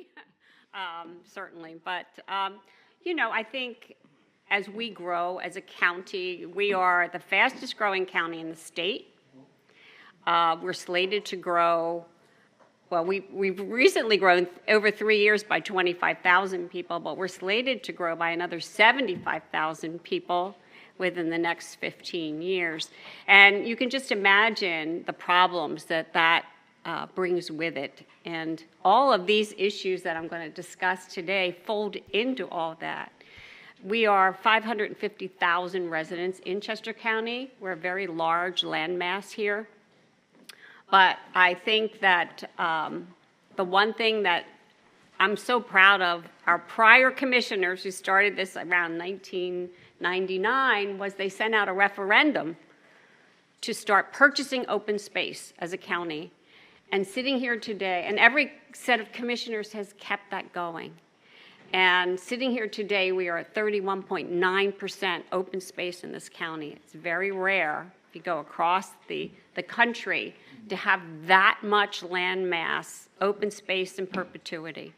me, certainly. But, you know, I think as we grow as a county, we are the fastest growing county in the state. We're slated to grow, well, we've recently grown over 3 years by 25,000 people, but we're slated to grow by another 75,000 people within the next 15 years. And you can just imagine the problems that brings with it. And all of these issues that I'm going to discuss today fold into all that. We are 550,000 residents in Chester County. We're a very large landmass here. But I think that the one thing that I'm so proud of, our prior commissioners who started this around 1999, was they sent out a referendum to start purchasing open space as a county. And sitting here today, and every set of commissioners has kept that going. And sitting here today, we are at 31.9% open space in this county. It's very rare, if you go across the country, to have that much land mass, open space in perpetuity.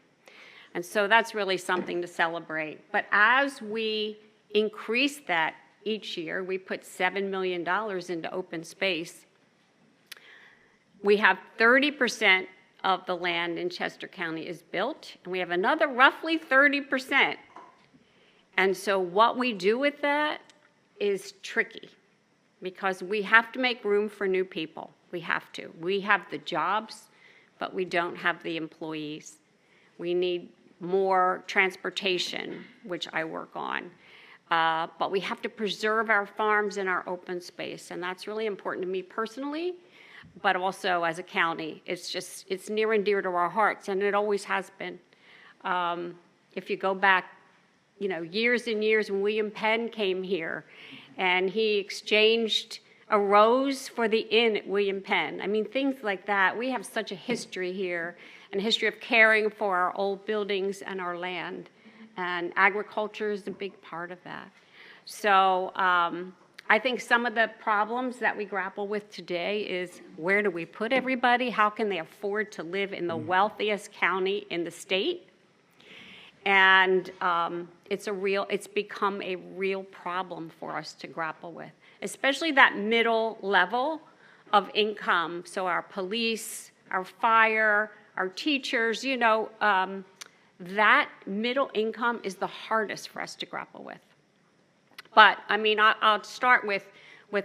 And so that's really something to celebrate. But as we increase that each year, we put $7 million into open space. We have 30% of the land in Chester County is built, and we have another roughly 30%. And so what we do with that is tricky, because we have to make room for new people. We have to. We have the jobs, but we don't have the employees. We need more transportation, which I work on. But we have to preserve our farms and our open space, and that's really important to me personally, but also as a county. It's near and dear to our hearts, and it always has been. If you go back, you know, years and years, when William Penn came here, and he exchanged a rose for the inn at William Penn. I mean, things like that. We have such a history here, and a history of caring for our old buildings and our land, and agriculture is a big part of that. So I think some of the problems that we grapple with today is, where do we put everybody? How can they afford to live in the wealthiest county in the state? And it's become a real problem for us to grapple with, especially that middle level of income. So our police, our fire, our teachers, you know, that middle income is the hardest for us to grapple with. But I mean, I'll start with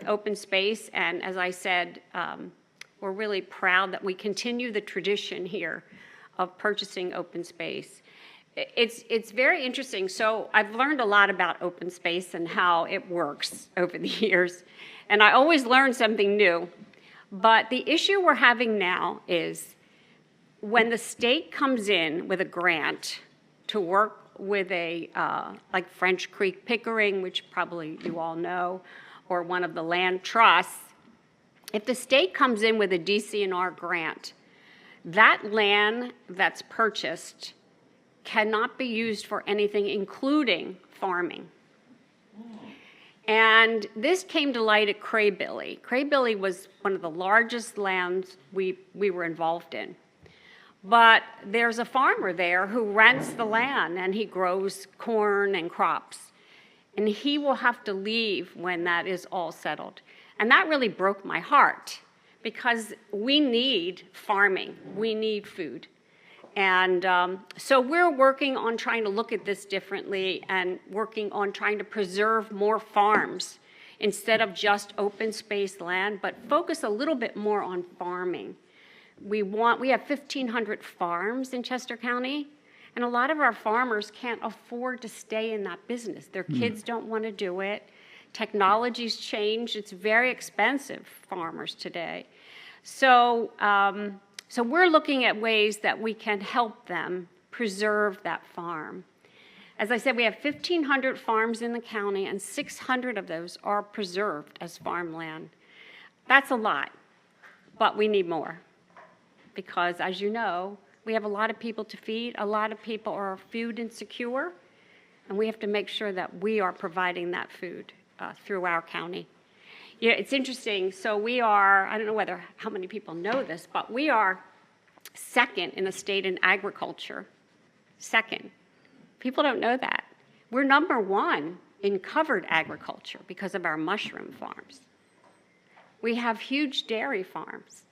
open space, and as I said, we're really proud that we continue the tradition here of purchasing open space. It's very interesting. So I've learned a lot about open space and how it works over the years, and I always learn something new. But the issue we're having now is when the state comes in with a grant to work with like French Creek Pickering, which probably you all know, or one of the land trusts, if the state comes in with a DCNR grant, that land that's purchased cannot be used for anything, including farming. And this came to light at Craybilly. Craybilly was one of the largest lands we were involved in. But there's a farmer there who rents the land, and he grows corn and crops. And he will have to leave when that is all settled. And that really broke my heart, because we need farming. We need food. And so we're working on trying to look at this differently, and working on trying to preserve more farms instead of just open space land, but focus a little bit more on farming. We have 1,500 farms in Chester County, and a lot of our farmers can't afford to stay in that business. Their kids don't want to do it. Technology's changed. It's very expensive, farmers today. So we're looking at ways that we can help them preserve that farm. As I said, we have 1,500 farms in the county, and 600 of those are preserved as farmland. That's a lot, but we need more. Because, as you know, we have a lot of people to feed. A lot of people are food insecure, and we have to make sure that we are providing that food through our county. Yeah, it's interesting. So we are, I don't know how many people know this, but we are second in the state in agriculture second. People don't know that. We're number one in covered agriculture because of our mushroom farms. We have huge dairy farms.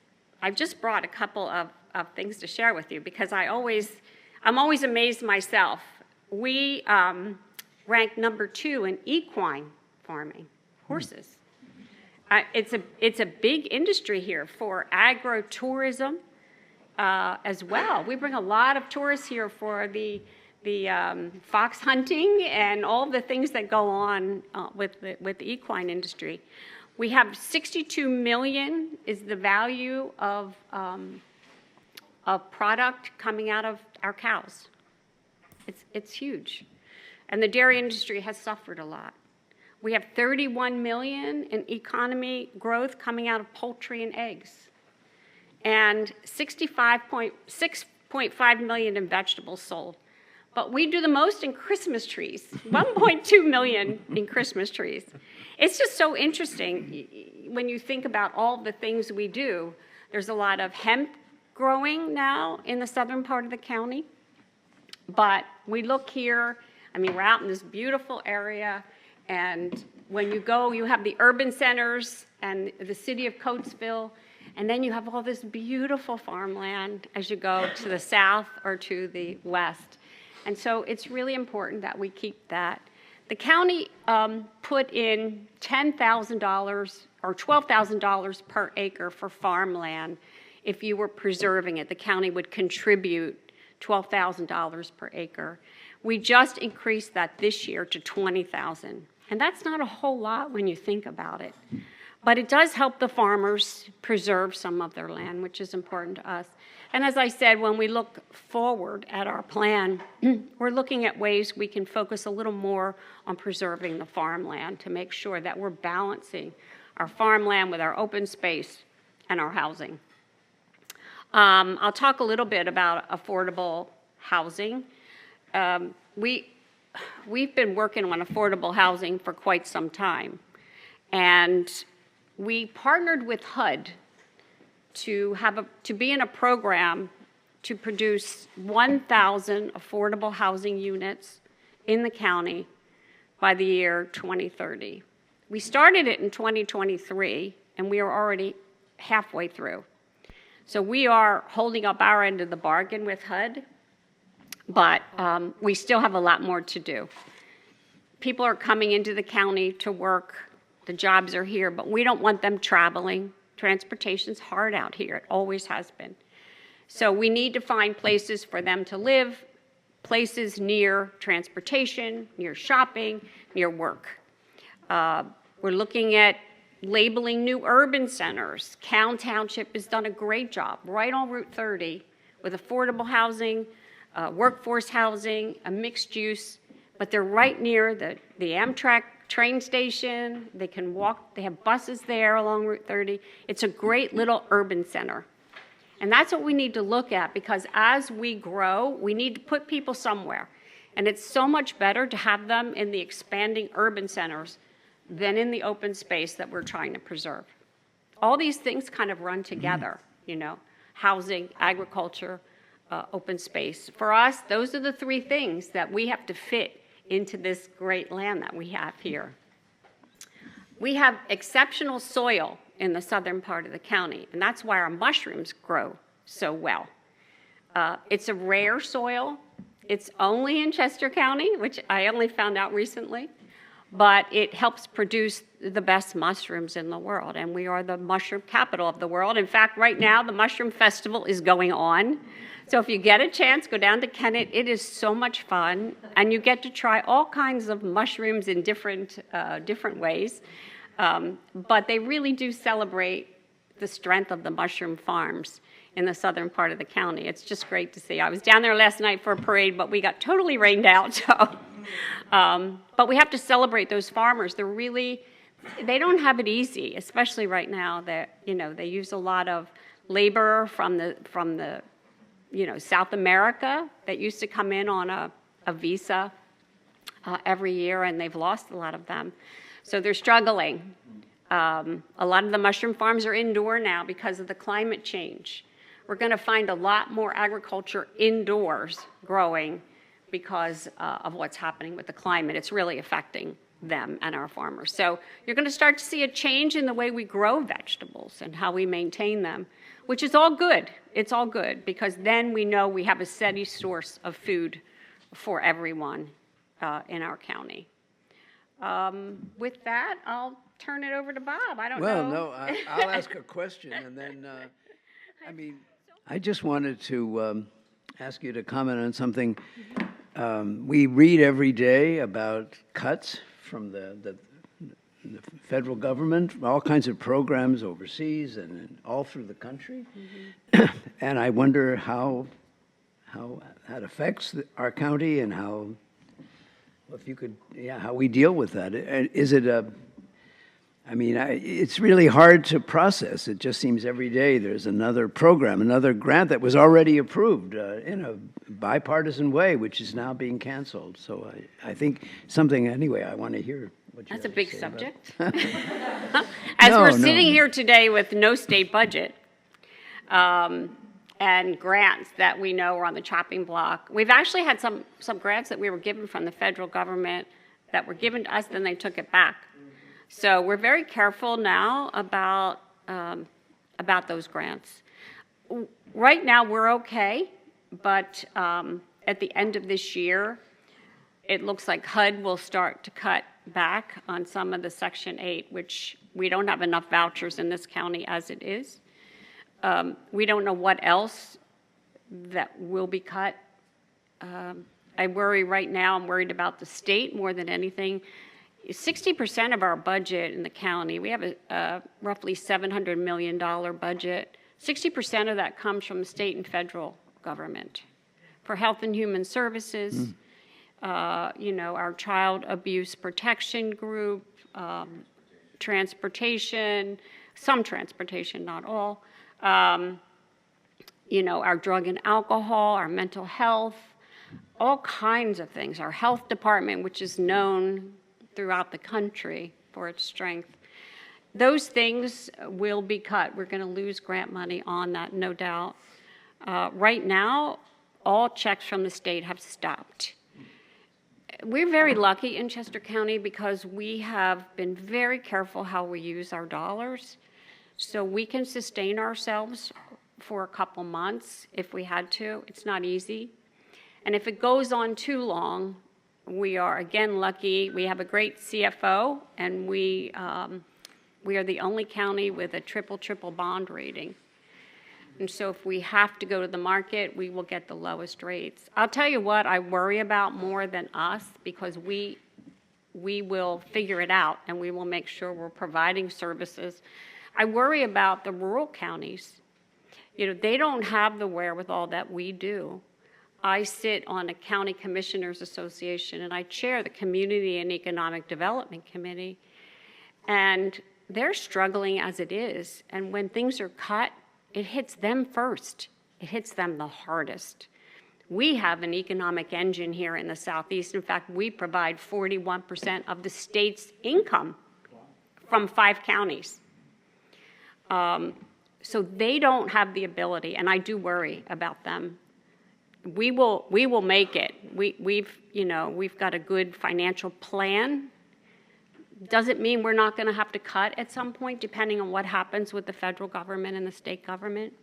I've just brought a couple of things to share with you because I'm always amazed myself. We rank number 2 in equine farming, horses. It's a big industry here for agro-tourism as well. We bring a lot of tourists here for the fox hunting and all the things that go on with the equine industry. We have 62 million is the value of product coming out of our cows. It's huge. And the dairy industry has suffered a lot. We have 31 million in economy growth coming out of poultry and eggs. And 6.5 million in vegetables sold. But we do the most in Christmas trees, 1.2 million in Christmas trees. It's just so interesting when you think about all the things we do. There's a lot of hemp growing now in the southern part of the county. But we look here, I mean, we're out in this beautiful area, and when you go, you have the urban centers and the city of Coatesville, and then you have all this beautiful farmland as you go to the south or to the west. And so it's really important that we keep that. The county put in $10,000 or $12,000 per acre for farmland. If you were preserving it, the county would contribute $12,000 per acre. We just increased that this year to $20,000. And that's not a whole lot when you think about it. But it does help the farmers preserve some of their land, which is important to us. And as I said, when we look forward at our plan, we're looking at ways we can focus a little more on preserving the farmland to make sure that we're balancing our farmland with our open space and our housing. I'll talk a little bit about affordable housing. We've been working on affordable housing for quite some time. And we partnered with HUD to be in a program to produce 1,000 affordable housing units in the county by the year 2030. We started it in 2023, and we are already halfway through. So we are holding up our end of the bargain with HUD, but we still have a lot more to do. People are coming into the county to work. The jobs are here, but we don't want them traveling. Transportation's hard out here. It always has been. So we need to find places for them to live, places near transportation, near shopping, near work. We're looking at labeling new urban centers. Cowan Township has done a great job right on Route 30 with affordable housing, workforce housing, a mixed use, but they're right near the Amtrak train station. They can walk, they have buses there along Route 30. It's a great little urban center. And that's what we need to look at, because as we grow, we need to put people somewhere. And it's so much better to have them in the expanding urban centers than in the open space that we're trying to preserve. All these things kind of run together, you know, housing, agriculture, open space. For us, those are the three things that we have to fit into this great land that we have here. We have exceptional soil in the southern part of the county, and that's why our mushrooms grow so well. It's a rare soil. It's only in Chester County, which I only found out recently, but it helps produce the best mushrooms in the world, and we are the mushroom capital of the world. In fact, right now, the Mushroom Festival is going on. So if you get a chance, go down to Kennett. It is so much fun, and you get to try all kinds of mushrooms in different ways. But they really do celebrate the strength of the mushroom farms in the southern part of the county. It's just great to see. I was down there last night for a parade, but we got totally rained out. So, but we have to celebrate those farmers. They don't have it easy, especially right now. That they use a lot of labor from the South America that used to come in on a visa every year, and they've lost a lot of them. So they're struggling. A lot of the mushroom farms are indoor now because of the climate change. We're going to find a lot more agriculture indoors growing because of what's happening with the climate. It's really affecting them and our farmers. So you're going to start to see a change in the way we grow vegetables and how we maintain them, which is all good. It's all good because then we know we have a steady source of food for everyone in our county. With that, I'll turn it over to Bob. I don't know. Well, no, I'll ask a question, and then, I just wanted to ask you to comment on something. We read every day about cuts from the federal government, all kinds of programs overseas and all through the country. Mm-hmm. And I wonder how that affects our county and how, if you could, how we deal with that. Is it it's really hard to process. It just seems every day there's another program, another grant that was already approved in a bipartisan way, which is now being canceled. So I think something, anyway, I want to hear what you have to say. That's a big subject. As we're sitting here today with no state budget and grants that we know are on the chopping block, we've actually had some grants that we were given from the federal government that were given to us, then they took it back. So we're very careful now about those grants. Right now, we're okay, but at the end of this year, it looks like HUD will start to cut back on some of the Section 8, which we don't have enough vouchers in this county as it is. We don't know what else that will be cut. I worry right now, I'm worried about the state more than anything. 60% of our budget in the county, we have a roughly $700 million budget. 60% of that comes from the state and federal government. For health and human services, our child abuse protection group, transportation, some transportation, not all, our drug and alcohol, our mental health, all kinds of things. Our health department, which is known throughout the country for its strength. Those things will be cut. We're going to lose grant money on that, no doubt. Right now, all checks from the state have stopped. We're very lucky in Chester County because we have been very careful how we use our dollars, so we can sustain ourselves for a couple months if we had to. It's not easy. And if it goes on too long, we are, again, lucky. We have a great CFO, and we are the only county with a triple bond rating. And so if we have to go to the market, we will get the lowest rates. I'll tell you what I worry about more than us, because we will figure it out, and we will make sure we're providing services. I worry about the rural counties. They don't have the wherewithal that we do. I sit on a county commissioners association, and I chair the Community and Economic Development Committee, and they're struggling as it is. And when things are cut, it hits them first. It hits them the hardest. We have an economic engine here in the Southeast. In fact, we provide 41% of the state's income from 5 counties. So they don't have the ability, and I do worry about them. We will make it. We've got a good financial plan. Doesn't mean we're not going to have to cut at some point, depending on what happens with the federal government and the state government.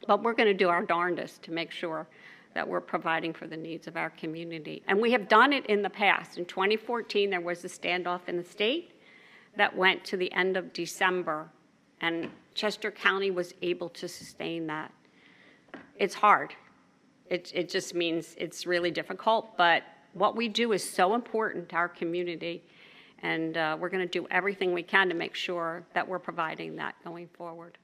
But we're going to do our darndest to make sure that we're providing for the needs of our community. And we have done it in the past. In 2014, there was a standoff in the state that went to the end of December, and Chester County was able to sustain that. It's hard. It just means it's really difficult, but what we do is so important to our community, and we're going to do everything we can to make sure that we're providing that going forward.